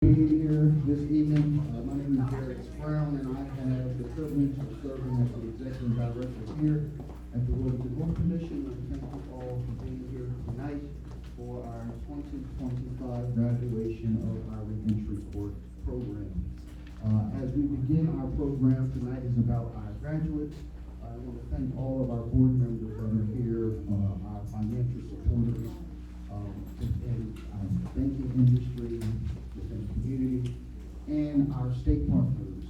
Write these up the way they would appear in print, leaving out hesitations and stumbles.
Being here this evening. My name is Derek Brown, and I have the privilege of serving as the executive director here at the Wilmington HOPE Commission. I thank you all for being here tonight for our 2025 graduation of our reentry court program. As we begin our program, tonight is about our graduates. I want to thank all of our board members that are here, our financial supporters, in our banking industry, within the community, and our state partners,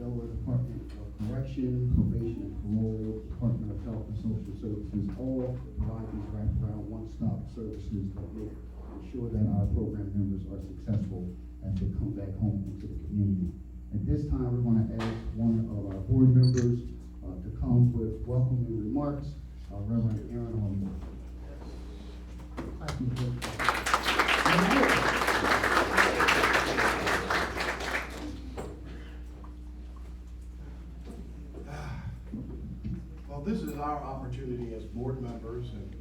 Delaware Department of Correction, Probation and Parole, Department of Health and Social Services, all provide these wraparound one-stop services that make ensure that our program members are successful as they come back home into the community. At this time, we're going to ask one of our board members to come with welcoming remarks, Reverend Aaron Holmes. Well, this is our opportunity as board members and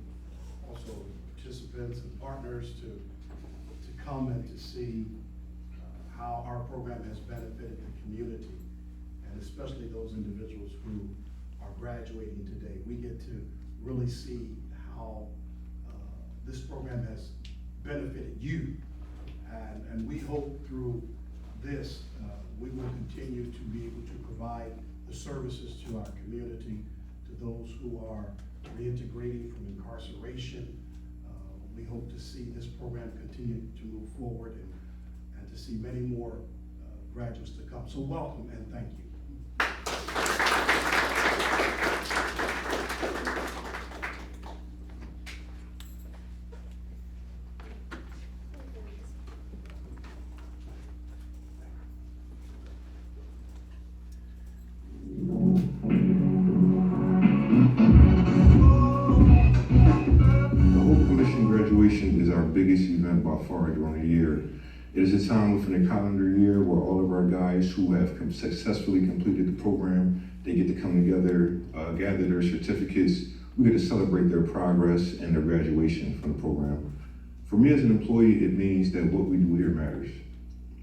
also participants and partners to come and to see how our program has benefited the community, and especially those individuals who are graduating today. We get to really see how this program has benefited you, and we hope through this we will continue to be able to provide the services to our community, to those who are reintegrating from incarceration. We hope to see this program continue to move forward and to see many more graduates to come. So welcome and thank you. Is our biggest event by far during the year. It is a time within the calendar year where all of our guys who have successfully completed the program, they get to come together, gather their certificates. We get to celebrate their progress and their graduation from the program. For me as an employee, it means that what we do here matters.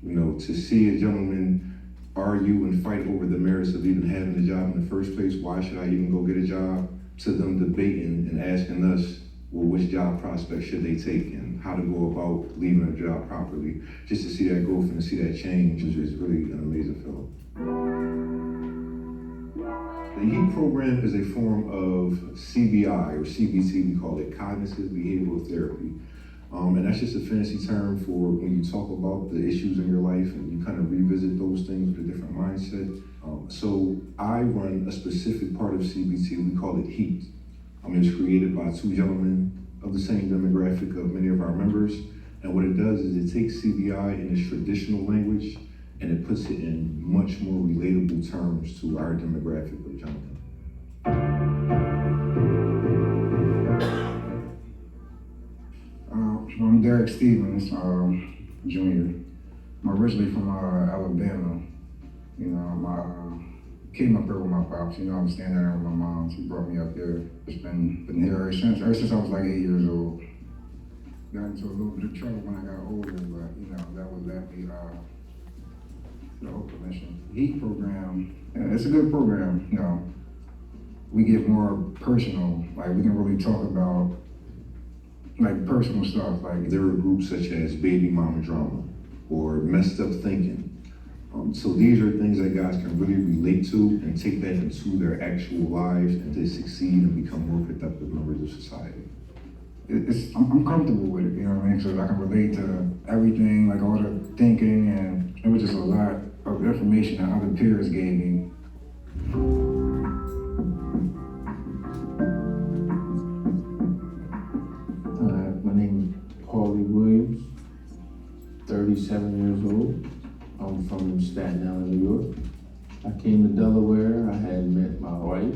You know, to see a gentleman argue and fight over the merits of even having a job in the first place, why should I even go get a job, to them debating and asking us, well, which job prospect should they take and how to go about leaving a job properly. Just to see that growth and to see that change is really an amazing feeling. The HEAP program is a form of CBI or CBT, we call it cognitive behavioral therapy. And that's just a fancy term for when you talk about the issues in your life and you kind of revisit those things with a different mindset. So I run a specific part of CBT, we call it HEAP. It was created by two gentlemen of the same demographic of many of our members. And what it does is it takes CBI in its traditional language and it puts it in much more relatable terms to our demographic of gentlemen. I'm Derek Stevens, Jr. I'm originally from Alabama. You know, came up here with my pops, you know, I'm standing there with my mom. She brought me up here. Just been here ever since I was like 8 years old. Got into a little bit of trouble when I got older, but you know, that would let me the HOPE Commission. HEAP program, yeah, it's a good program, you know. We get more personal, like we can really talk about like personal stuff. Like there are groups such as baby mama drama or messed up thinking. So these are things that guys can really relate to and take that into their actual lives and to succeed and become more productive members of society. I'm comfortable with it, you know what I mean? So I can relate to everything, like all the thinking, and it was just a lot of information that other peers gave me. My name is Paulie Williams, 37 years old. I'm from Staten Island, New York. I came to Delaware. I had met my wife,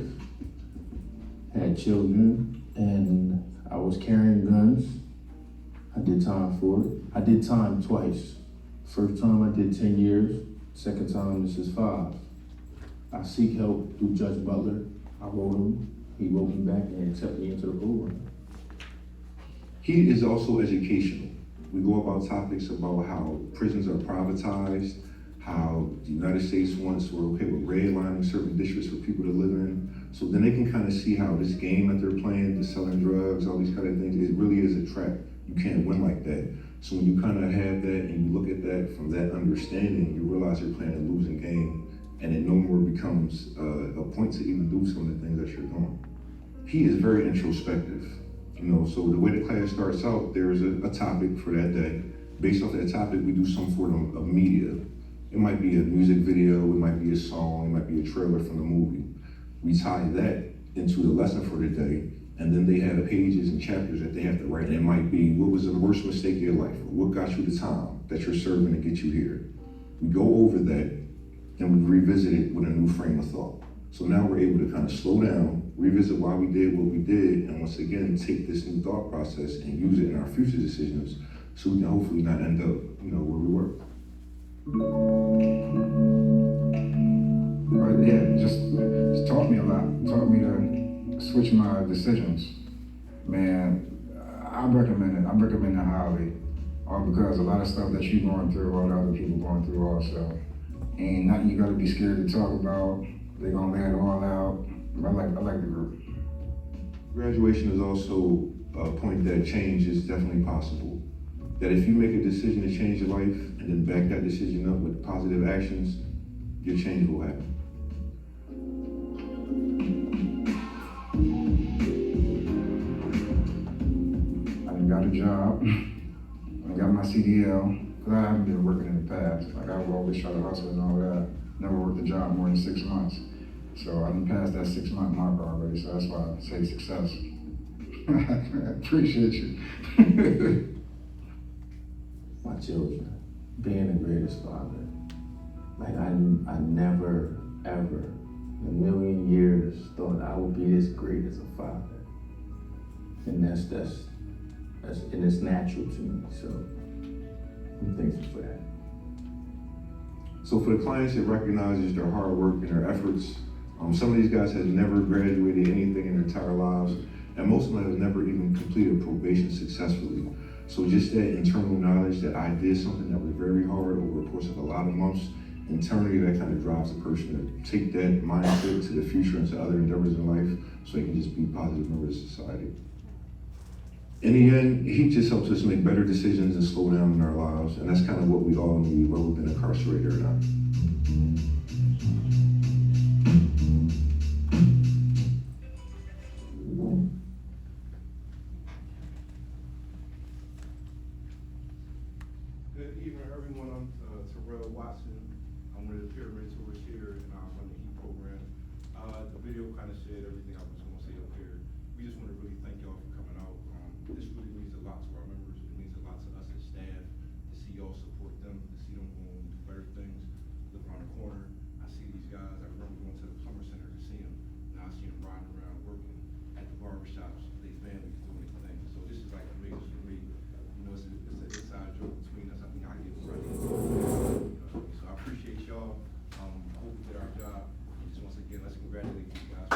had children, and I was carrying guns. I did time for it. I did time twice. First time I did 10 years. Second time, this is 5. I seek help through Judge Butler. I wrote him. He wrote me back and accepted me into the program. HEAT is also educational. We go about topics about how prisons are privatized, how the United States wants, we're okay with redlining certain districts for people to live in. So then they can kind of see how this game that they're playing, the selling drugs, all these kind of things, it really is a trap. You can't win like that. So when you kind of have that and you look at that from that understanding, you realize you're playing a losing game, and it no more becomes a point to even do some of the things that you're doing. He is very introspective. So the way the class starts out, there is a topic for that day. Based off that topic, we do some form of media. It might be a music video, it might be a song, it might be a trailer from the movie. We tie that into the lesson for the day, and then they have pages and chapters that they have to write. And it might be, what was the worst mistake of your life? Or what got you the time that you're serving to get you here? We go over that, and we revisit it with a new frame of thought. So now we're able to kind of slow down, revisit why we did what we did, and once again, take this new thought process and use it in our future decisions so we can hopefully not end up, where we were. But yeah, just taught me a lot. Taught me to switch my decisions. Man, I recommend it. I recommend it highly. All because a lot of stuff that you're going through, all the other people going through also. Ain't nothing you gotta be scared to talk about. They're gonna lay it all out. I like the group. Graduation is also a point that change is definitely possible. That if you make a decision to change your life and then back that decision up with positive actions, your change will happen. I got a job. I got my CDL. Because I haven't been working in the past. Like I would always try to hustle and all that. Never worked a job more than 6 months. So I done passed that 6-month mark already, so that's why I say success. I appreciate you. My children, being the greatest father. Like I never, ever, in a million years, thought I would be this great as a father. And that's and it's natural to me, so I'm thankful for that. So for the clients that recognizes their hard work and their efforts, some of these guys have never graduated anything in their entire lives, and most of them have never even completed probation successfully. So just that internal knowledge that I did something that was very hard over the course of a lot of months, internally that kind of drives the person to take that mindset to the future and to other endeavors in life so they can just be positive members of society. In the end, he just helps us make better decisions and slow down in our lives, and that's kind of what we all need, whether we've been incarcerated or not. Good evening, everyone. I'm Terrell Watson. I'm one of the peer mentors here, and I'm on the HOPE program. The video kind of said everything I was going to say up here. We just want to really thank y'all for coming out. This really means a lot to our members. It means a lot to us as staff to see y'all support them, to see them go and do better things, live around the corner. I see these guys. I remember going to the plumber center to see them. Now I see them riding around working at the barbershops, their families doing their thing. So this is like amazing for me. It's an inside joke between us. I think I get ready. So I appreciate y'all. Hope we did our job. Just once again, let's congratulate you guys.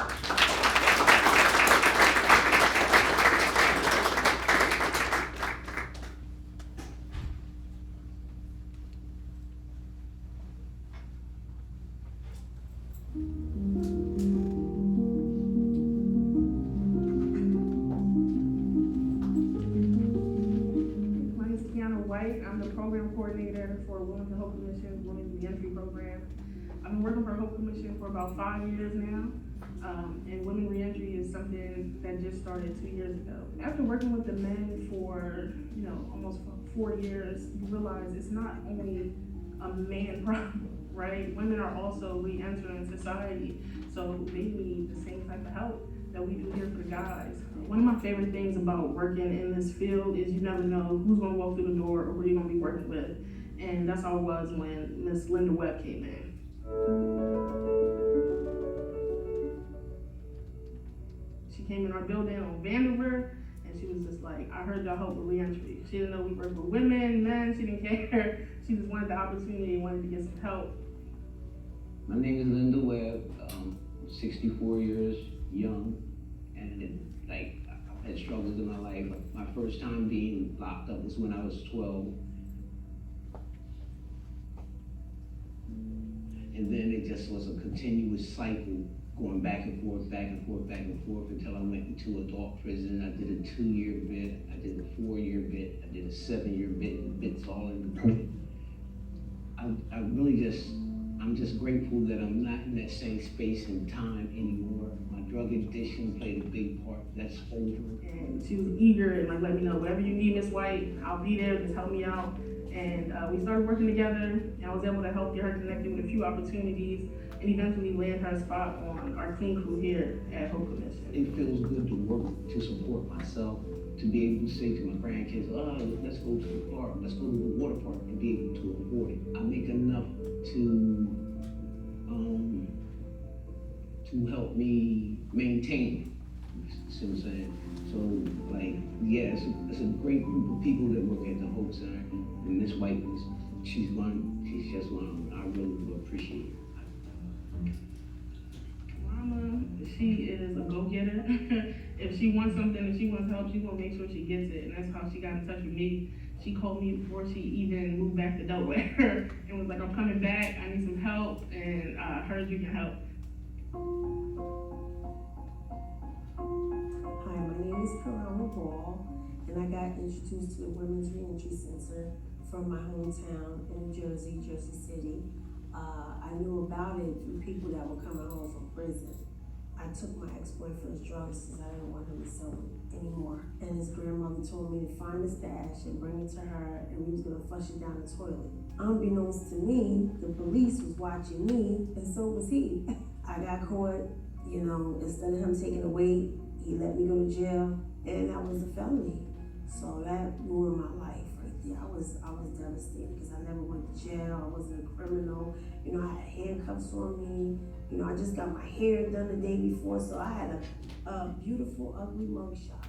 I'm the program coordinator for Wilmington HOPE Commission, Wilmington Reentry Program. I've been working for HOPE Commission for about 5 years now, and women reentry is something that just started 2 years ago. After working with the men for almost 4 years, you realize it's not only a man problem, right? Women are also re-entering society, so they need the same type of help that we do here for the guys. One of my favorite things about working in this field is you never know who's gonna walk through the door or who you're gonna be working with. And that's how it was when Miss Linda Webb came in. She came in our building on Vanderbilt, and she was just like, I heard y'all help with reentry. She didn't know we work with women, men, she didn't care. She just wanted the opportunity and wanted to get some help. My name is Linda Webb, 64 years young, and I've had struggles in my life. My first time being locked up was when I was 12. And then it just was a continuous cycle, going back and forth, back and forth, back and forth, until I went into adult prison. I did a 2-year bit, I did a 4-year bit, I did a 7-year bit, and bits all in between. I'm just grateful that I'm not in that same space and time anymore. My drug addiction played a big part. That's over. And she was eager and like, let me know, whatever you need, Miss White, I'll be there, just help me out. And we started working together, and I was able to help get her connected with a few opportunities, and eventually land her spot on our clean crew here at HOPE Commission. It feels good to work, to support myself, to be able to say to my grandkids, let's go to the park, let's go to the water park, and be able to afford it. I make enough to help me maintain it. See what I'm saying? So, like, yeah, it's a great group of people that work at the Hope Center, and this white, she's just one I really do appreciate. Mama, she is a go-getter. If she wants something, if she wants help, she's gonna make sure she gets it, and that's how she got in touch with me. She called me before she even moved back to Delaware and was like, I'm coming back, I need some help, and I heard you can help. Hi, my name is Carolyn Ball, and I got introduced to the Women's Reentry Center from my hometown in New Jersey, Jersey City. I knew about it through people that were coming home from prison. I took my ex-boyfriend's drugs because I didn't want him to sell them anymore. And his grandmother told me to find a stash and bring it to her, and we was gonna flush it down the toilet. Unbeknownst to me, the police was watching me, and so was he. I got caught, you know, instead of him taking the weight, he let me go to jail, and that was a felony. So that ruined my life right there. I was devastated because I never went to jail. I wasn't a criminal. You know, I had handcuffs on me. You know, I just got my hair done the day before, so I had a beautiful, ugly mugshot.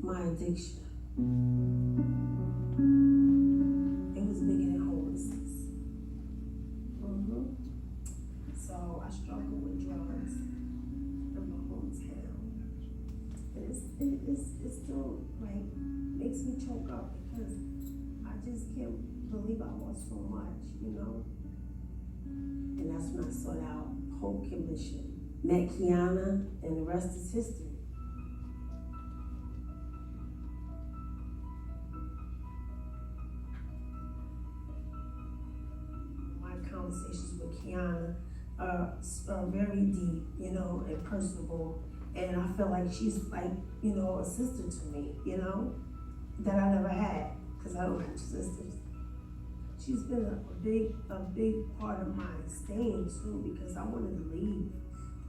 My addiction. It was bigger than homelessness. So I struggled with drugs in my hometown. And it's still like makes me choke up because I just can't believe I lost so much, you know? And that's when I sought out HOPE Commission, met Kiana, and the rest is history. Conversations with Kiana are very deep, you know, and personable. And I feel like she's like, you know, a sister to me, you know, that I never had, because I don't have sisters. She's been a big part of my staying too, because I wanted to leave.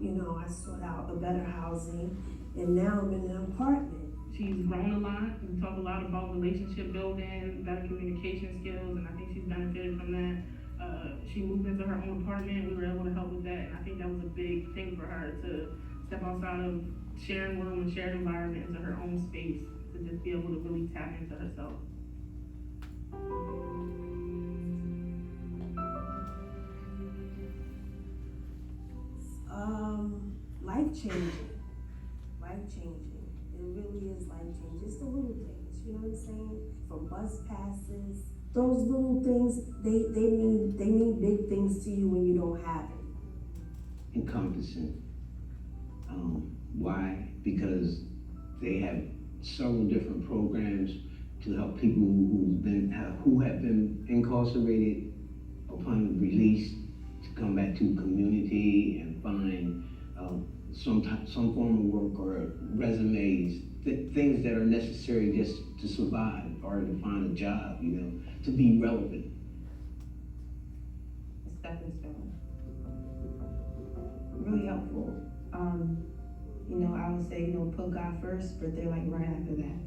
You know, I sought out a better housing, and now I'm in an apartment. She's grown a lot. We talk a lot about relationship building, better communication skills, and I think she's benefited from that. She moved into her own apartment. We were able to help with that, and I think that was a big thing for her to step outside of sharing room and shared environment into her own space, to just be able to really tap into herself. Life-changing. It really is life-changing. Just the little things, you know what I'm saying? From bus passes, those little things, they mean big things to you when you don't have it. Encompassing. Why? Because they have several different programs to help people who have been incarcerated upon release to come back to community and find some form of work or resumes, things that are necessary just to survive or to find a job, you know, to be relevant. A stepping stone. Really helpful. You know, I would say, you know, put God first, but they're like right after that.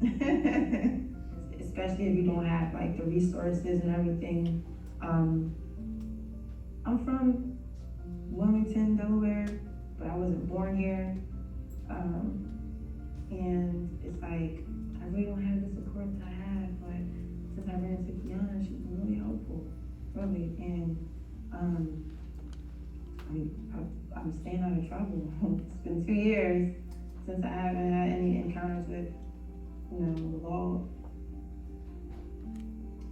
Especially if you don't have like the resources and everything. I'm from Wilmington, Delaware, but I wasn't born here. And it's like, I really don't have the support that I have, but since I ran into Kiana, she's been really helpful, really. And I'm staying out of trouble. It's been 2 years since I haven't had any encounters with, the law.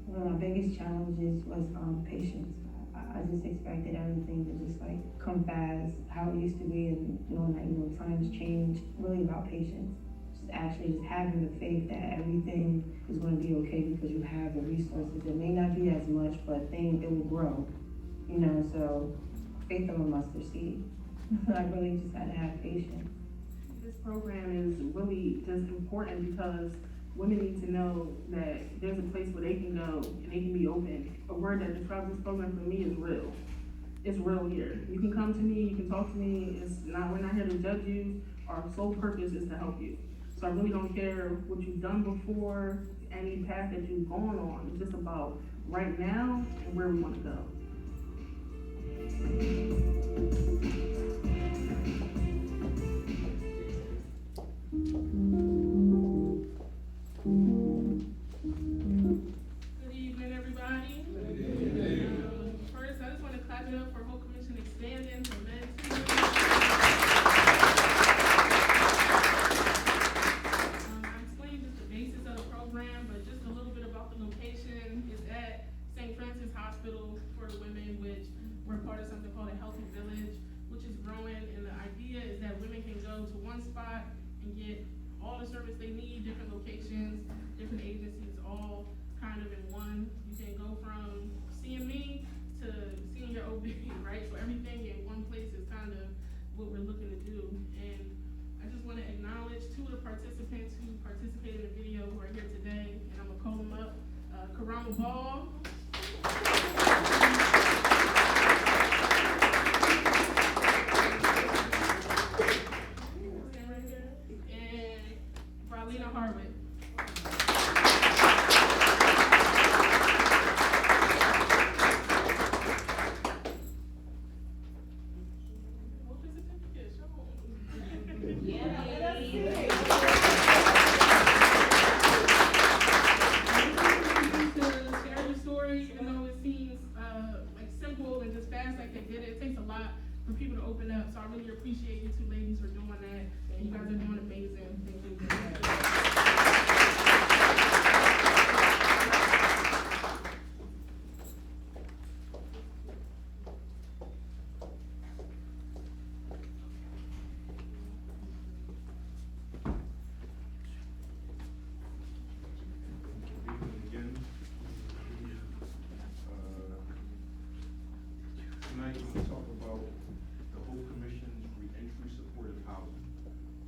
One of my biggest challenges was patience. I just expected everything to just like come fast, how it used to be, and knowing that times change. Really about patience. Just having the faith that everything is going to be okay because you have the resources. It may not be as much, but it will grow. So faith of a mustard seed. I really just gotta have patience. This program is really just important because women need to know that there's a place where they can go and they can be open. A word that describes this program for me is real. It's real here. You can come to me, you can talk to me. We're not here to judge you. Our sole purpose is to help you. So I really don't care what you've done before, any path that you've gone on. It's just about right now and where we want to go. Good evening, everybody. First, I just want to clap it up for HOPE Commission expanding to men too. I explained just the basis of the program, but just a little bit about the location. It's at St. Francis Hospital for women, which we're part of something called a Healthy Village, which is growing, and the idea is that women can go to one spot and get all the service they need, different locations, different agencies, all kind of in one. You can go from seeing me to seeing your OB, right? So everything in one place is kind of what we're looking to do. And I just want to acknowledge 2 of the participants who participated in the video who are here today, and I'm gonna call them up. Karama Ball. Lena Harwood. Share your story, even though it seems like simple and just fast, like they did it. It takes a lot for people to open up. So I really appreciate you 2 ladies for doing that. And you guys are doing amazing. Thank you. Tonight, we're going to talk about the HOPE Commission's reentry supportive housing.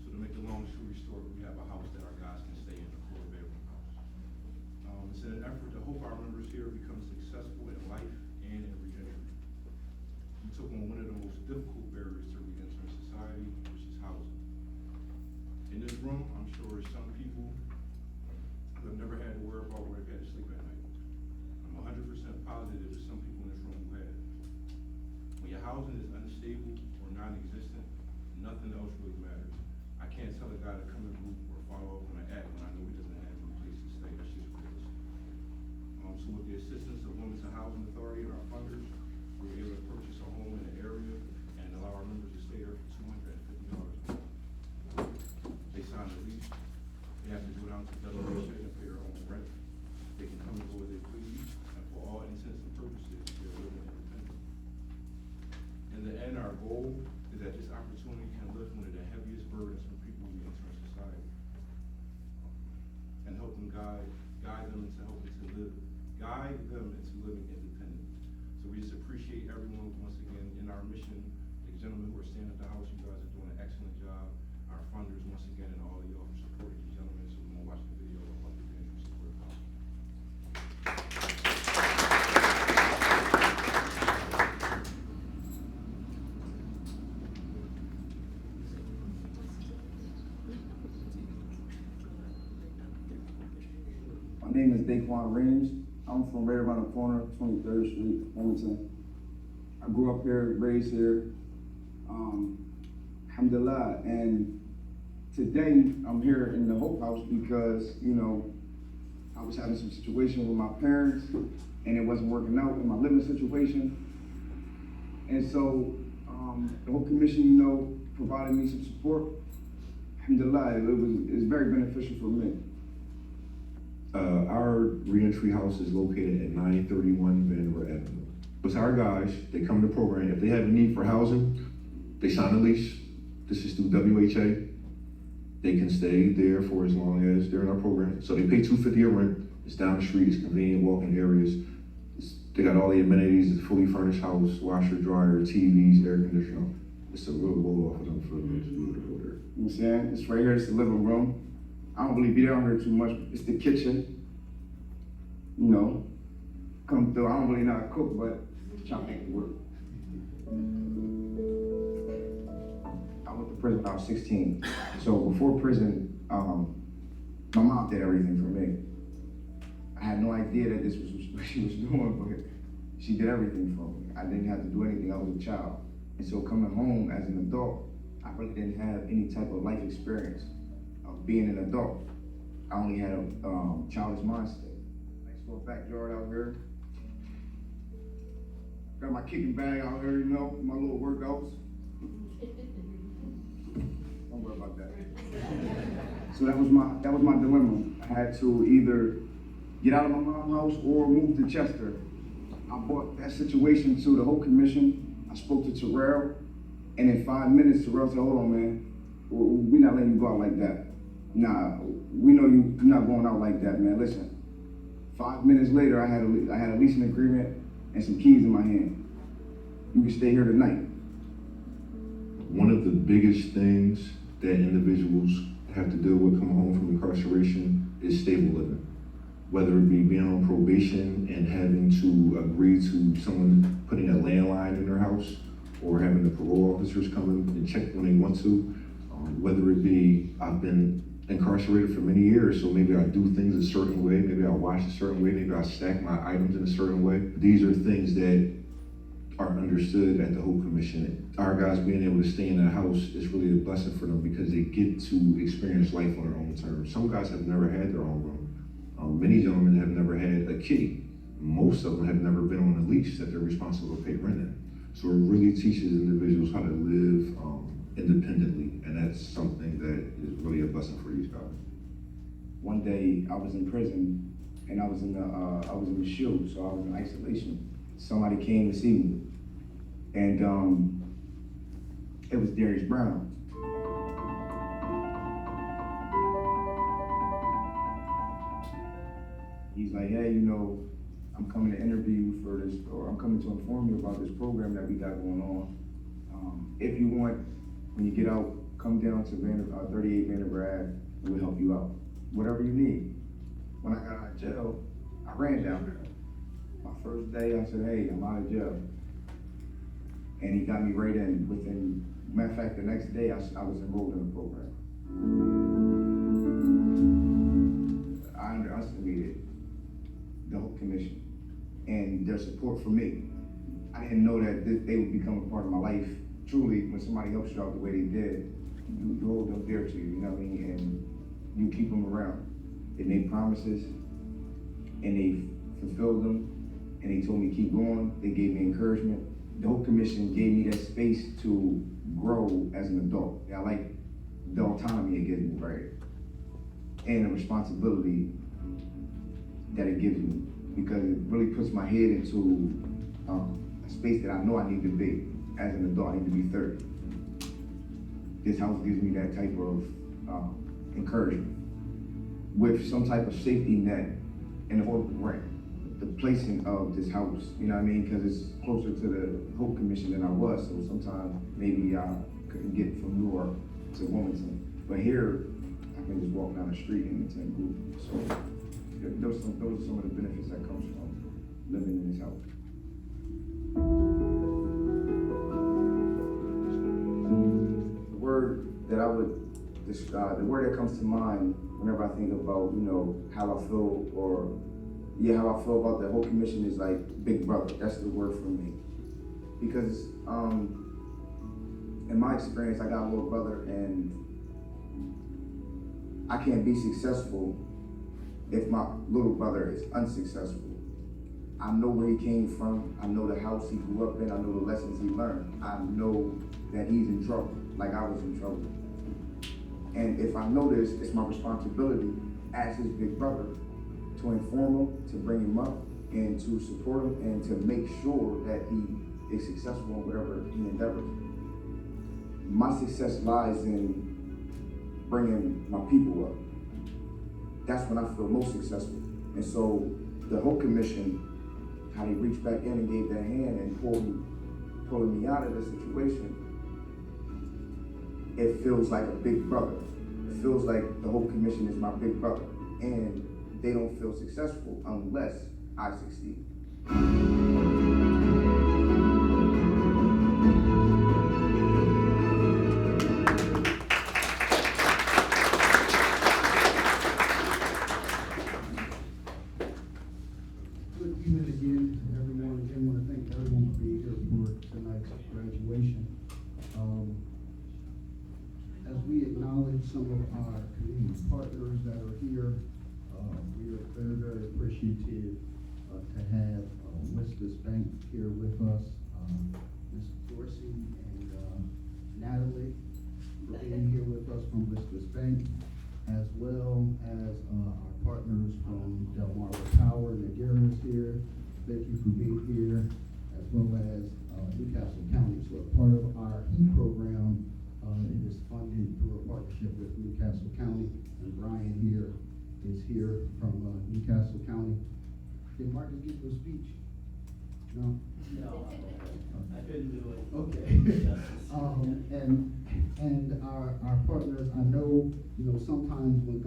So to make a long story short, we have a house that our guys can stay in, a 4-bedroom house. It's in an effort to hope our members here become successful in life and in reentry. We took on one of the most difficult barriers to reentering society, which is housing. In this room, I'm sure some people who have never had to worry about where they've had to sleep at night. I'm 100% positive there's some people in this room who have. When your housing is unstable or non-existent, nothing else really matters. I can't tell a guy to come in group or follow up on an act when I know he doesn't have any place to stay. That's just ridiculous. So with the assistance of Wilmington Housing Authority and our funders, we were able to purchase a home in the area and allow our members to stay there for $250 a month. They sign a lease. They have to go down to Delaware and pay their own rent. They can come and go as they please, and for all intents and purposes, they're living independent. In the end, our goal is that this opportunity can lift one of the heaviest burdens from people we enter in society, and help them guide them into living independent. So we just appreciate everyone once again in our mission. The gentlemen who are standing at the house, you guys are doing an excellent job. Our funders once again, and all of y'all for supporting these gentlemen. So we're gonna watch the video about the reentry support house. My name is Daquan Reams. I'm from right around the corner, 23rd Street, Wilmington. I grew up here, raised here. Alhamdulillah. And today I'm here in the Hope House because, I was having some situation with my parents and it wasn't working out in my living situation. And so, the whole commission, you know, provided me some support. Alhamdulillah, it was very beneficial for me. Our reentry house is located at 931 Vanderbilt Avenue. With our guys, they come to the program. If they have a need for housing, they sign a lease. This is through WHA. They can stay there for as long as they're in our program. So they pay $250 a rent. It's down the street. It's convenient walking areas. They got all the amenities. It's a fully furnished house, washer, dryer, TVs, air conditioner. It's a real blow off of them for them to be able to go there. You know what I'm saying? It's right here, it's the living room. I don't really be down here too much. It's the kitchen. You know, come through. I don't really know how to cook, but try to make it work. I went to prison when I was 16. So before prison, my mom did everything for me. I had no idea that this was what she was doing, but she did everything for me. I didn't have to do anything. I was a child. And so coming home as an adult, I really didn't have any type of life experience of being an adult. I only had a childish mindset. Nice little backyard out here. Got my kicking bag out here, you know, my little workouts. Don't worry about that. So that was my dilemma. I had to either get out of my mom's house or move to Chester. I brought that situation to the HOPE Commission. I spoke to Terrell, and in 5 minutes, Terrell said, "Hold on, man, we're not letting you go out like that. Nah, we know you're not going out like that, man. Listen." 5 minutes later, I had a leasing agreement and some keys in my hand. You can stay here tonight. One of the biggest things that individuals have to deal with coming home from incarceration is stable living. Whether it be being on probation and having to agree to someone putting a landline in their house, or having the parole officers come in and check when they want to. Whether it be, I've been incarcerated for many years, so maybe I do things a certain way, maybe I watch a certain way, maybe I stack my items in a certain way. These are things that are understood at the HOPE Commission. Our guys being able to stay in that house is really a blessing for them because they get to experience life on their own terms. Some guys have never had their own room. Many gentlemen have never had a kitty. Most of them have never been on a lease that they're responsible to pay rent in. So it really teaches individuals how to live independently, and that's something that is really a blessing for these guys. One day I was in prison, and I was in the SHU, so I was in isolation. Somebody came to see me, and it was Darius Brown. He's like, "Hey, you know, I'm coming to interview you for this, or I'm coming to inform you about this program that we got going on. If you want, when you get out, come down to 38 Vanderbilt Ave, and we'll help you out. Whatever you need." When I got out of jail, I ran down there. My first day, I said, "Hey, I'm out of jail." And he got me right in. Matter of fact, the next day, I was enrolled in the program. I underestimated the HOPE Commission and their support for me. I didn't know that they would become a part of my life. Truly, when somebody helps you out the way they did, you hold them dear to you, you know what I mean? And you keep them around. They made promises, and they fulfilled them, and they told me to keep going. They gave me encouragement. The HOPE Commission gave me that space to grow as an adult. I like the autonomy it gives me, right? And the responsibility that it gives me, because it really puts my head into a space that I know I need to be. As an adult, I need to be 30. This house gives me that type of encouragement with some type of safety net in the order of rent. The placing of this house, you know what I mean? Because it's closer to the HOPE Commission than I was, so sometimes maybe I couldn't get from Newark to Wilmington. But here, I can just walk down the street and it's in a group. So those are some of the benefits that comes from living in this house. The word that I would describe, the word that comes to mind whenever I think about, you know, how I feel how I feel about the HOPE Commission is like big brother. That's the word for me. Because in my experience, I got a little brother, and I can't be successful if my little brother is unsuccessful. I know where he came from. I know the house he grew up in. I know the lessons he learned. I know that he's in trouble, like I was in trouble. And if I know this, it's my responsibility as his big brother to inform him, to bring him up, and to support him, and to make sure that he is successful in whatever he endeavors. My success lies in bringing my people up. That's when I feel most successful. And so the Hope Commission, how they reached back in and gave their hand and pulling me out of this situation, it feels like a big brother. It feels like the Hope Commission is my big brother. And they don't feel successful unless I succeed. Good evening again, everyone. Again, want to thank everyone for being here for tonight's graduation. As we acknowledge some of our community partners that are here, we are very, very appreciative to have Westers Bank here with us, Ms. Dorsey and Natalie for being here with us from Westers Bank, as well as our partners from Delaware Power, Nigeria is here. Thank you for being here, as well as Newcastle County. So a part of our HEAP program, it is funded through a partnership with Newcastle County, and Brian here is here from Newcastle County. Did Marcus give you a speech? No? No, I couldn't do it. Okay. And our partners, I know, sometimes when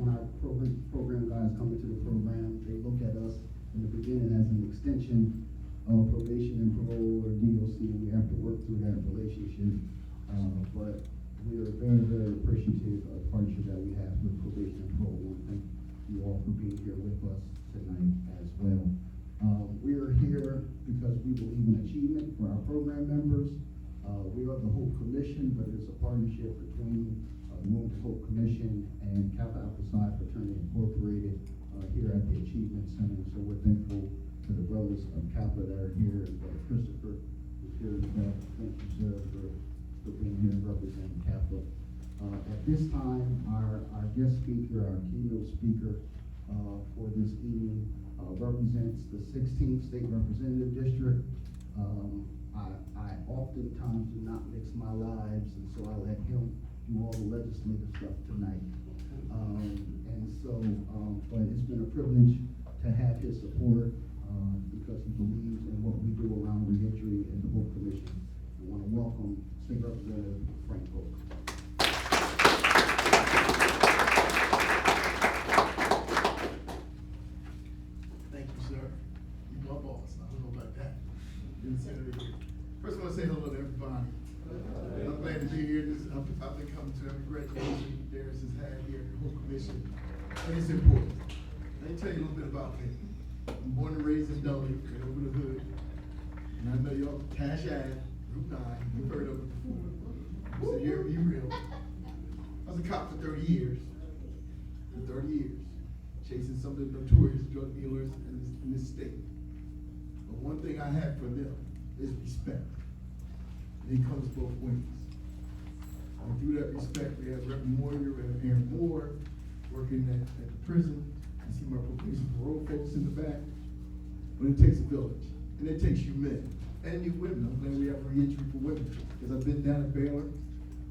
our program guys come into the program, they look at us in the beginning as an extension of probation and parole or DOC, and we have to work through that relationship. But we are very, very appreciative of the partnership that we have with probation and parole. And thank you all for being here with us tonight as well. We are here because we believe in achievement for our program members. We are the HOPE Commission, but it's a partnership between the Wilmington HOPE Commission and Kappa Alpha Psi Fraternity Incorporated here at the Achievement Center. So we're thankful to the brothers of Kappa that are here, and Christopher is here in the back. Thank you, sir, for being here and representing Kappa. At this time, our guest speaker, our keynote speaker for this evening represents the 16th State Representative District. I oftentimes do not mix my lives, and so I let him do all the legislative stuff tonight. But it's been a privilege to have his support because he believes in what we do around reentry and the HOPE Commission. I want to welcome State Representative Frank Hope. Thank you, sir. You're my boss. I don't know about that. First, I want to say hello to everybody. I'm glad to be here. I've been coming to every graduation Darius has had here at the HOPE Commission, and it's important. Let me tell you a little bit about me. I'm born and raised in Delaware, right over the hood, and I know y'all Cash Ave, Route 9. You've heard of it before. So here, be real. I was a cop for 30 years. For 30 years, chasing some of the notorious drug dealers in this state. But one thing I have for them is respect. And it comes both ways. And through that respect, we have Reverend Moyer and Aaron Moore working at the prison. I see my probation parole folks in the back. But it takes a village, and it takes you men and you women. I'm glad we have reentry for women, because I've been down at Baylor,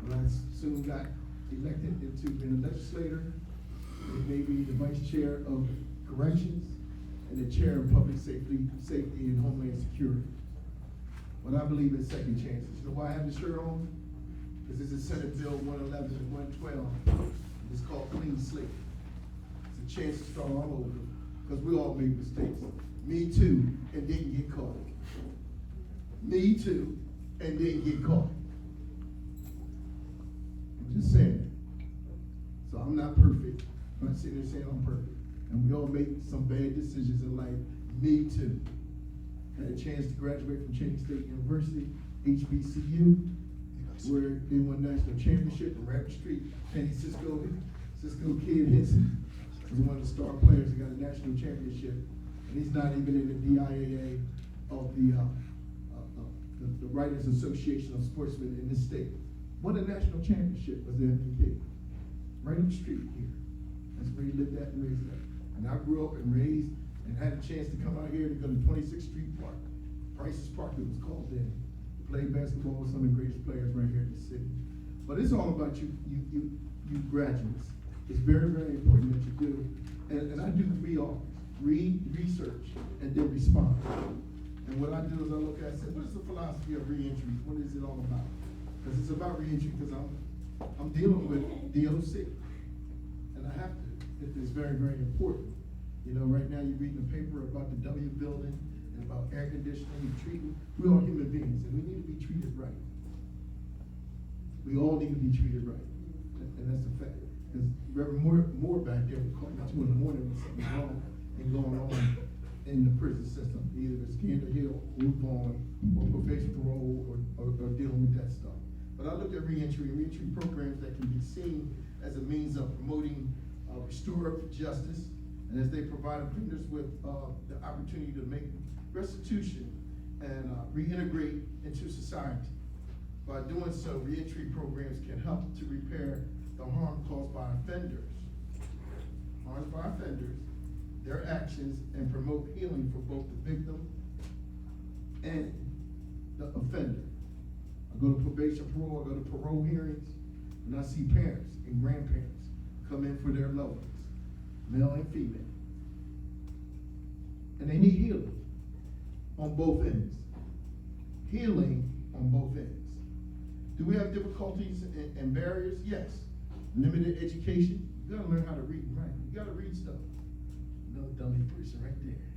and I soon got elected into being a legislator, and maybe the vice chair of corrections, and the chair of public safety and homeland security. But I believe in second chances. You know why I have the shirt on? Because this is Senate Bill 111 and 112. It's called Clean Slate. It's a chance to start all over, because we all make mistakes. Me too, and didn't get caught. Me too, and didn't get caught. I'm just saying. So I'm not perfect. I'm not sitting there saying I'm perfect. And we all make some bad decisions in life. Me too. Had a chance to graduate from Channing State University, HBCU, where they won national championship in Rabbit Street. Penny Cisco Kid Henson was one of the star players that got a national championship and he's not even in the DIAA of the Writers Association of Sportsmen in this state. Won a national championship as the MVP, right up the street here. That's where he lived at and raised at. And I grew up and raised and had a chance to come out here to go to 26th Street Park, Price's Park it was called then. Played basketball with some of the greatest players right here in the city. But it's all about you graduates. It's very, very important that you do. And I do 3 R's: read, research, and then respond. And what I do is I look at, I say, what is the philosophy of reentry? What is it all about? Because it's about reentry because I'm dealing with DOC. And I have to. It's very, very important. You know, right now you're reading the paper about the W building and about air conditioning and treatment. We're all human beings and we need to be treated right. We all need to be treated right. And that's a fact. Because Reverend Moore back there would call me 2 in the morning when something's wrong and going on in the prison system. Either it's Gander Hill, Root Vaughn, or probation parole, or dealing with that stuff. But I look at reentry programs that can be seen as a means of promoting restorative justice, and as they provide offenders with the opportunity to make restitution and reintegrate into society. By doing so, reentry programs can help to repair the harm caused by offenders, their actions, and promote healing for both the victim and the offender. I go to probation parole, I go to parole hearings, and I see parents and grandparents come in for their loved ones, male and female. And they need healing on both ends. Healing on both ends. Do we have difficulties and barriers? Yes. Limited education. You gotta learn how to read and write. You gotta read stuff. Another dummy person right there.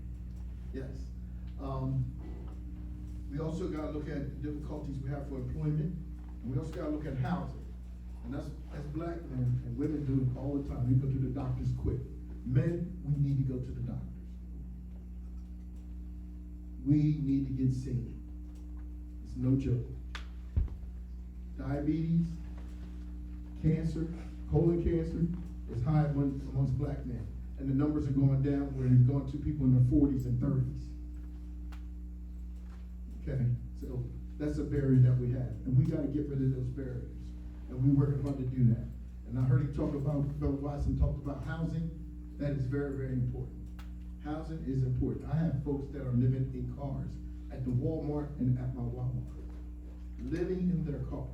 Yes. We also gotta look at the difficulties we have for employment, and we also gotta look at housing. And that's black men and women do it all the time. We go to the doctors quick. Men, we need to go to the doctors. We need to get seen. It's no joke. Diabetes, cancer, colon cancer is high amongst black men. And the numbers are going down where it's going to people in their 40s and 30s. Okay, so that's a barrier that we have. And we gotta get rid of those barriers. And we're working hard to do that. And I heard him talk about, Brother Watson talked about housing. That is very, very important. Housing is important. I have folks that are living in cars at the Walmart and at my Walmart, living in their cars.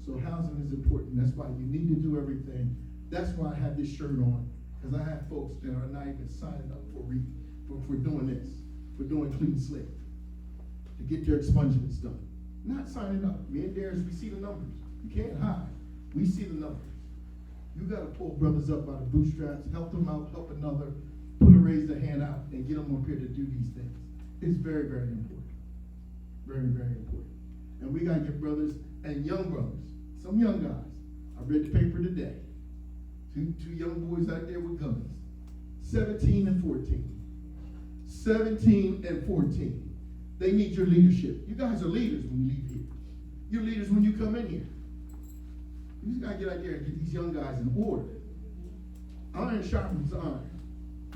So housing is important. That's why you need to do everything. That's why I have this shirt on, because I have folks that are not even signing up for doing this, for doing clean slate, to get their expungements done. Not signing up. Me and Darius, we see the numbers. You can't hide. We see the numbers. You gotta pull brothers up by the bootstraps, help them out, help another, raise their hand out, and get them up here to do these things. It's very, very important. Very, very important. And we gotta get brothers and young brothers, some young guys. I read the paper today. Two young boys out there with guns. 17 and 14. 17 and 14. They need your leadership. You guys are leaders when you leave here. You're leaders when you come in here. You just gotta get out there and get these young guys in order. Iron sharpens iron.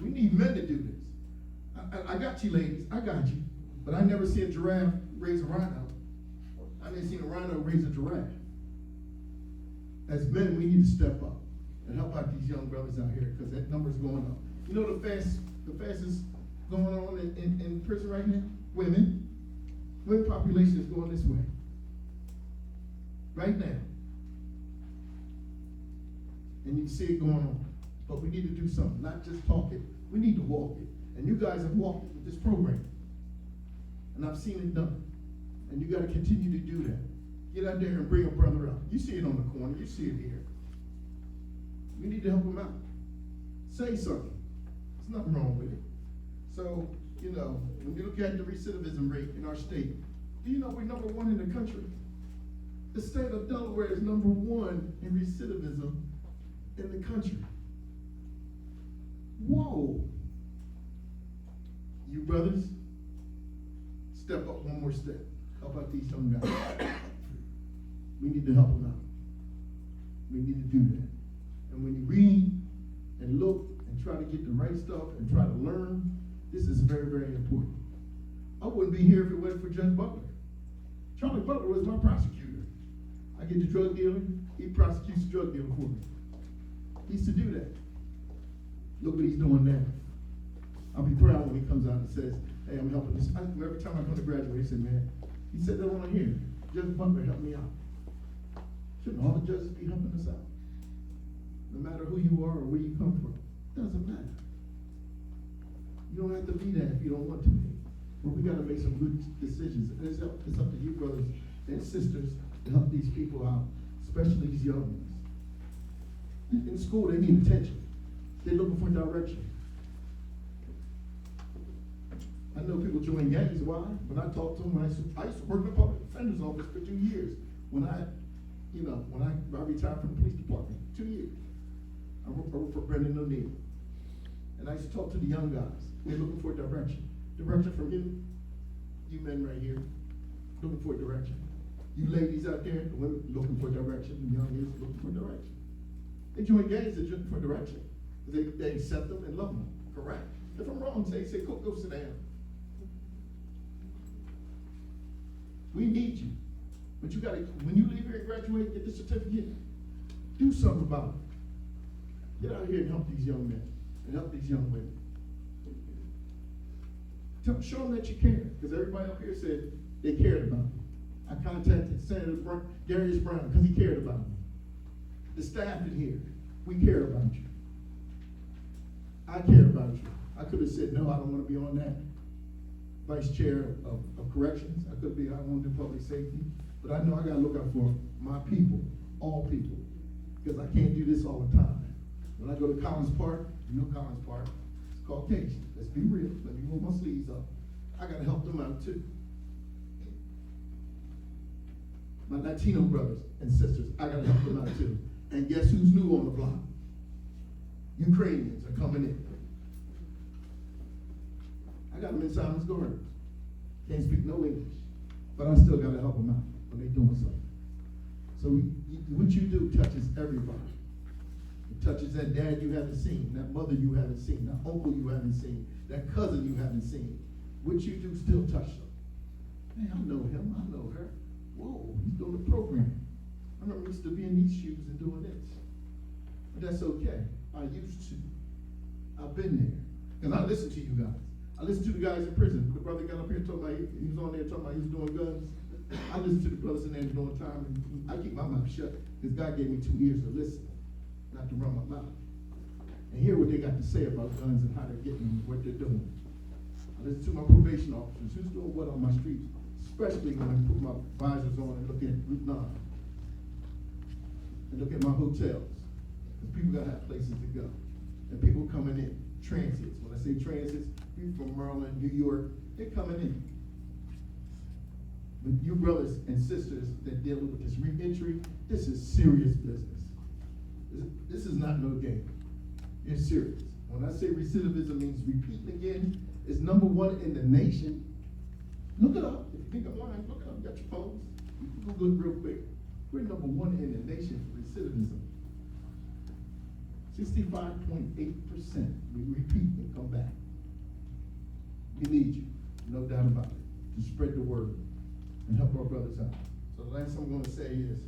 We need men to do this. I got you ladies, I got you. But I never see a giraffe raise a rhino. I never seen a rhino raise a giraffe. As men, we need to step up and help out these young brothers out here, because that number's going up. You know the fastest going on in prison right now? Women. Women population is going this way. Right now. And you can see it going on. But we need to do something, not just talk it. We need to walk it. And you guys have walked it with this program. And I've seen it done. And you gotta continue to do that. Get out there and bring a brother up. You see it on the corner, you see it here. We need to help him out. Say something. There's nothing wrong with it. So, you know, when you look at the recidivism rate in our state, do you know we're number 1 in the country? The state of Delaware is number 1 in recidivism in the country. Whoa. You brothers, step up one more step. Help out these young guys. We need to help them out. We need to do that. And when you read and look and try to get the right stuff and try to learn This is very, very important. I wouldn't be here if it wasn't for Judge Butler. Charlie Butler was my prosecutor. I get the drug dealer, he prosecutes the drug dealer for me. He used to do that. Look what he's doing now. I'll be proud when he comes out and says, hey, I'm helping this. Every time I come to graduate, he said, man, he said that on here. Judge Butler helped me out. Shouldn't all the judges be helping us out? No matter who you are or where you come from, it doesn't matter. You don't have to be that if you don't want to be. But we gotta make some good decisions. And it's up to you, brothers and sisters, to help these people out, especially these young ones. In school, they need attention. They're looking for direction. I know people join gangs. Why? When I talk to them, I used to work in the public defender's office for 2 years. When I retired from the police department, 2 years. I worked for Brendan O'Neill. And I used to talk to the young guys. They're looking for direction. Direction from you men right here, looking for direction. You ladies out there, the women looking for direction, the young kids looking for direction. They join gangs, they're looking for direction. They accept them and love them, correct? If I'm wrong, say, go sit down. We need you. But you gotta, when you leave here and graduate, get the certificate, do something about it. Get out here and help these young men and help these young women. Show them that you care, because everybody up here said they cared about me. I contacted Senator Darius Brown because he cared about me. The staff in here, we care about you. I care about you. I could have said, no, I don't want to be on that vice chair of corrections. I could be, I want to do public safety. But I know I got to look out for my people, all people, because I can't do this all the time. When I go to Collins Park, you know Collins Park, it's Caucasian. Let's be real. Let me roll my sleeves up. I got to help them out too. My Latino brothers and sisters, I got to help them out too. And guess who's new on the block? Ukrainians are coming in. I got them in Simon's Gardens. Can't speak no English, but I still got to help them out when they're doing something. So what you do touches everybody. It touches that dad you haven't seen, that mother you haven't seen, that uncle you haven't seen, that cousin you haven't seen. What you do still touch them. Man, I know him, I know her. Whoa, he's doing the program. I remember used to be in these shoes and doing this. But that's okay. I used to. I've been there. Because I listen to you guys. I listen to the guys in prison. The brother got up here talking about, he was on there talking about he was doing guns. I listen to the brothers in there doing time, and I keep my mouth shut, because God gave me 2 ears to listen, not to run my mouth. And hear what they got to say about guns and how they're getting them, what they're doing. I listen to my probation officers, who's doing what on my streets, especially when I put my visors on and look at Route 9. And look at my hotels. Because people gotta have places to go. And people coming in, transits. When I say transits, people from Maryland, New York, they're coming in. But you brothers and sisters that dealing with this re-entry, this is serious business. This is not no game. It's serious. When I say recidivism means repeating again, it's #1 in the nation. Look it up. If you think I'm lying, look it up. You got your phones. You can Google it real quick. We're #1 in the nation for recidivism. 65.8%. We repeat and come back. We need you, no doubt about it, to spread the word and help our brothers out. So the last thing I'm going to say is,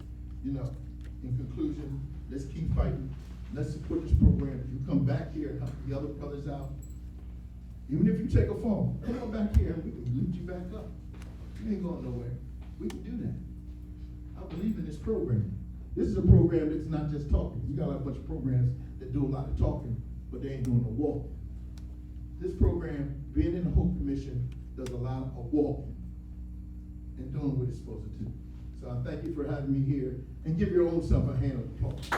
in conclusion, let's keep fighting. Let's support this program. You come back here and help the other brothers out. Even if you take a fall, come on back here and we can lift you back up. You ain't going nowhere. We can do that. I believe in this program. This is a program that's not just talking. You got a bunch of programs that do a lot of talking, but they ain't doing no walking. This program, being in the HOPE Commission, does a lot of walking and doing what it's supposed to do. So I thank you for having me here, and give your own self a hand of applause.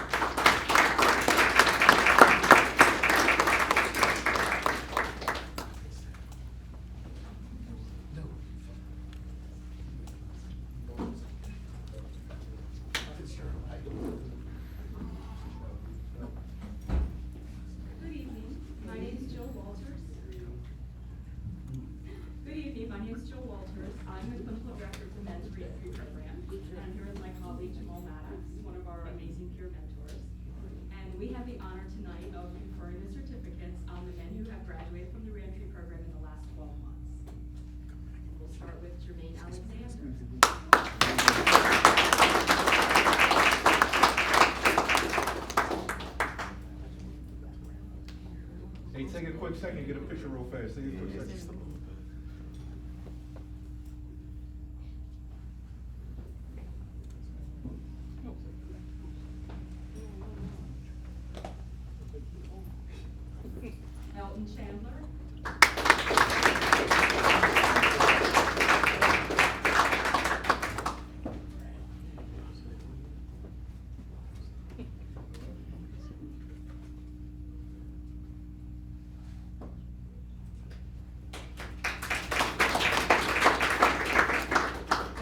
We have the honor tonight of conferring the certificates on the men who have graduated from the reentry program in the 12 months. We'll start with Jermaine Alexander. Hey, take a quick second, get a picture real fast. Take a quick second. Elton Chandler.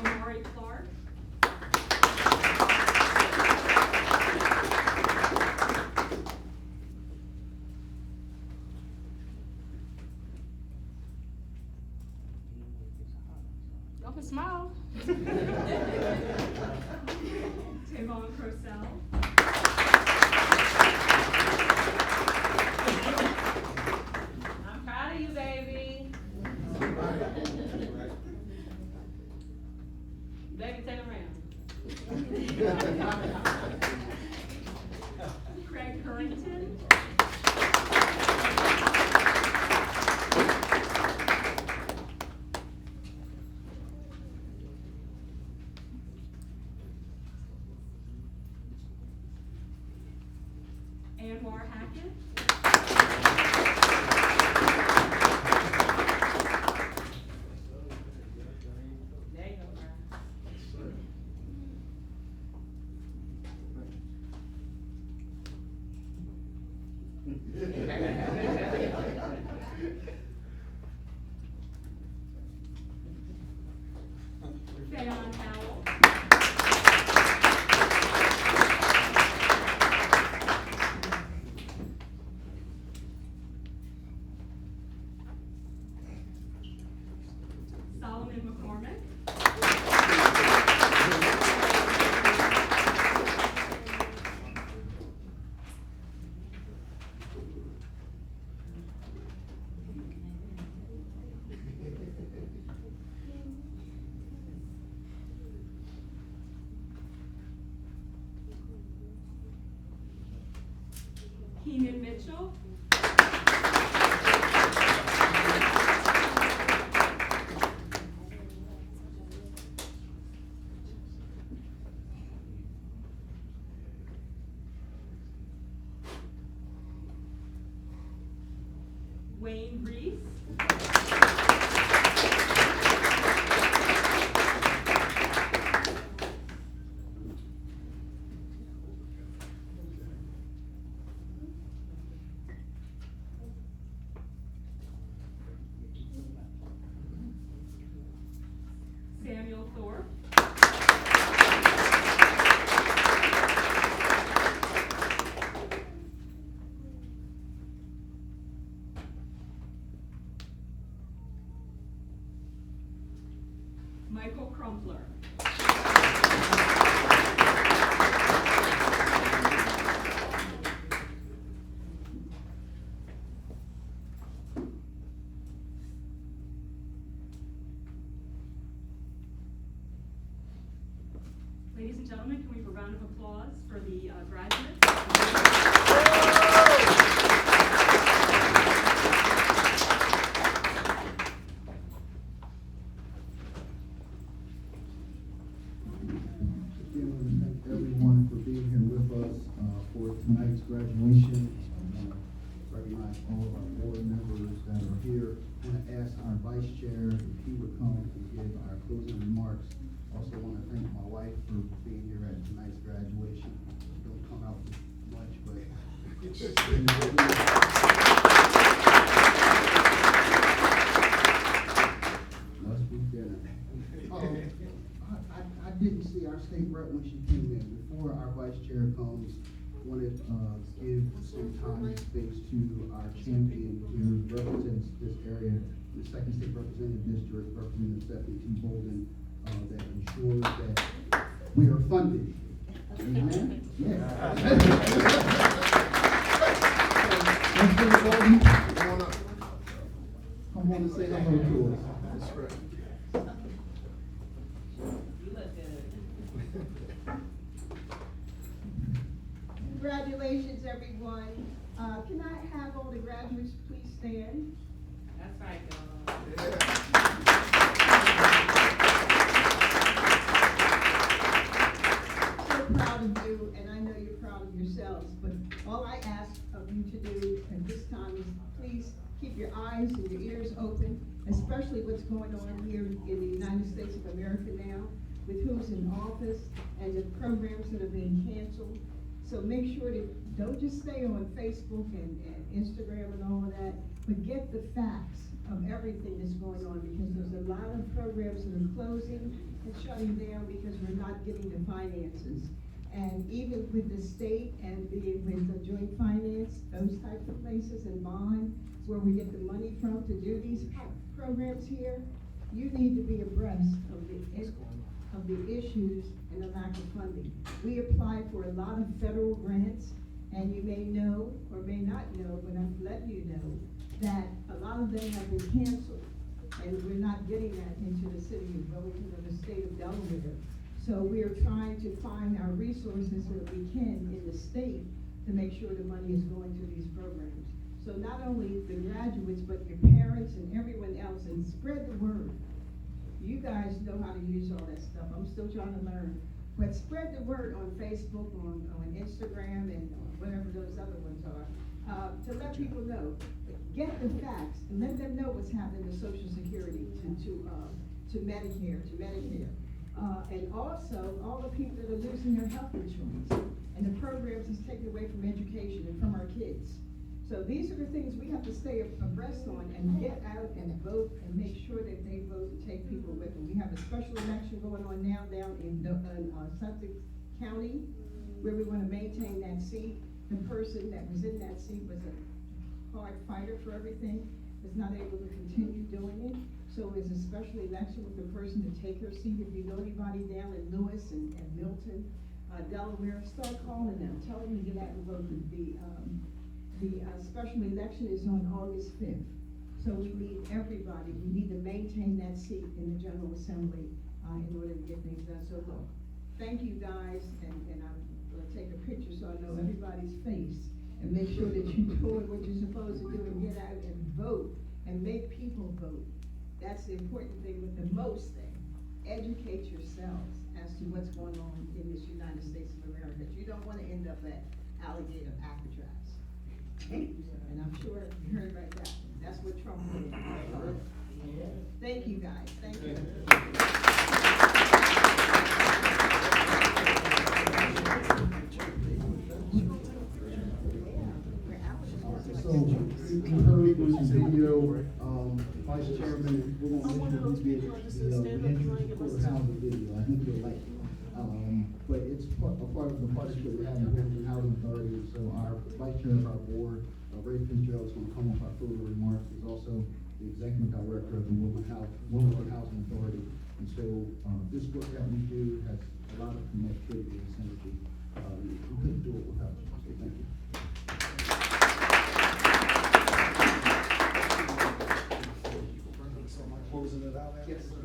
Amari Clark. Y'all can smile. Tavon Purcell. I'm proud of you, baby. Baby, turn around. Craig Currington. Anwar Hackett. There you go, Brian. Fayon Howell. Solomon McCormick. Keenan Mitchell. Wayne Reese. Samuel Thorpe. Michael Crumpler. Ladies and gentlemen, can we have a round of applause for the graduates? Again, I want to thank everyone for being here with us for tonight's graduation. I want to recognize all of our board members that are here. I want to ask our vice chair if he would come and give our closing remarks. Also want to thank my wife for being here at tonight's graduation. Don't come out much, but must be dinner. I didn't see our state rep when she came in. Before our vice chair comes, wanted to give some time and space to our champion who represents this area, the second state representative district, Representative Stephanie T. Bolden, that ensures that we are funded. Amen? Yes. Come on came to say hello to us. That's right. You look good. Congratulations, everyone. Can I have all the graduates please stand? That's right, y'all. So proud of you, and I know you're proud of yourselves, but all I ask of you to do at this time is please keep your eyes and your ears open, especially what's going on here in the United States of America now, with who's in office and the programs that are being canceled. So make sure that, don't just stay on Facebook and Instagram and all of that, but get the facts of everything that's going on, because there's a lot of programs that are closing and shutting down because we're not getting the finances. And even with the state and with the joint finance, those types of places and bond, where we get the money from to do these programs here, you need to be abreast of the issues and the lack of funding. We applied for a lot of federal grants, and you may know or may not know, but I'm letting you know that a lot of them have been canceled, and we're not getting that into the city of Wilmington or the state of Delaware. So we are trying to find our resources so that we can in the state to make sure the money is going to these programs. So not only the graduates, but your parents and everyone else, and spread the word. You guys know how to use all that stuff. I'm still trying to learn. But spread the word on Facebook, on Instagram, and whatever those other ones are, to let people know. Get the facts and let them know what's happening to Social Security, to Medicare, and also all the people that are losing their health insurance and the programs that's taken away from education and from our kids. So these are the things we have to stay abreast on and get out and vote and make sure that they vote and take people with them. We have a special election going on now down in Sussex County, where we want to maintain that seat. The person that was in that seat was a hard fighter for everything, was not able to continue doing it. So it's a special election with the person to take her seat. If you know anybody down in Lewis and Milton, Delaware, start calling them. Tell them to get out and vote. The special election is on August 5th. So we need everybody. We need to maintain that seat in the General Assembly in order to get things done. So look, thank you guys, and I'm going to take a picture so I know everybody's face, and make sure that you're doing what you're supposed to do and get out and vote and make people vote. That's the important thing, but the most thing, educate yourselves as to what's going on in this United States of America. You don't want to end up at alligator Alcatraz. And I'm sure you heard about that. That's what Trump did. Thank you guys. Thank you. So, you heard this video, Vice Chairman, we're gonna introduce the housing video, I think you'll like it. But it's a part of the partnership we have with the Wilmington Housing Authority, so our Vice Chair of our board, Ray Fitzgerald, is gonna come up our further remarks, is also the Executive Director of the Wilmington Housing Authority. And so, this work that we do has a lot of connectivity and synergy. We couldn't do it without you, so thank you. Closing it out. Yes, sir.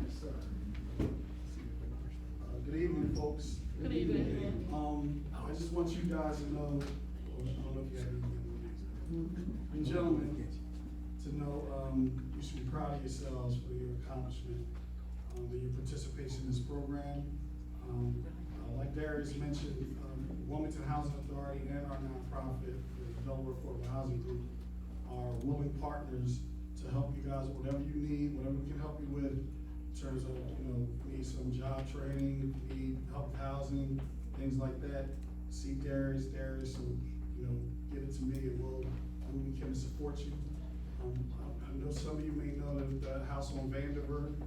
Yes, sir. Good evening, folks. Good evening. I just want you guys to know, I don't know if you have any gentlemen, to know, you should be proud of yourselves for your accomplishment, and your participation in this program. Like Darius mentioned, Wilmington Housing Authority and our nonprofit, the Delaware Affordable Housing Group, are willing partners to help you guys, whatever you need, whatever we can help you with, in terms of, need some job training, need help with housing, things like that. See Darius, will, give it to me, and we'll do what we can to support you. I know some of you may know that the house on Vanderbilt,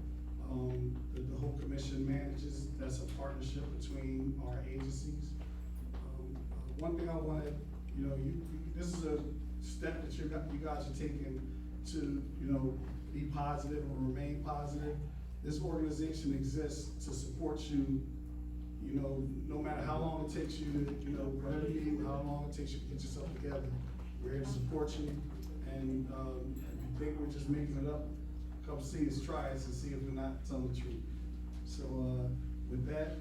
that the HOPE Commission manages, that's a partnership between our agencies. One thing I wanted, this is a step that you guys are taking to, be positive and remain positive. This organization exists to support you, no matter how long it takes you to, whatever you need, how long it takes you to get yourself together. We're here to support you, and think we're just making it up, come see us, try us, and see if we're not telling the truth. So, with that,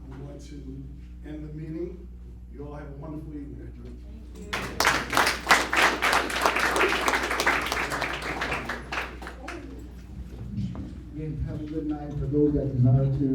I'm going to end the meeting. You all have a wonderful evening. Again, have a good night. For those that desire to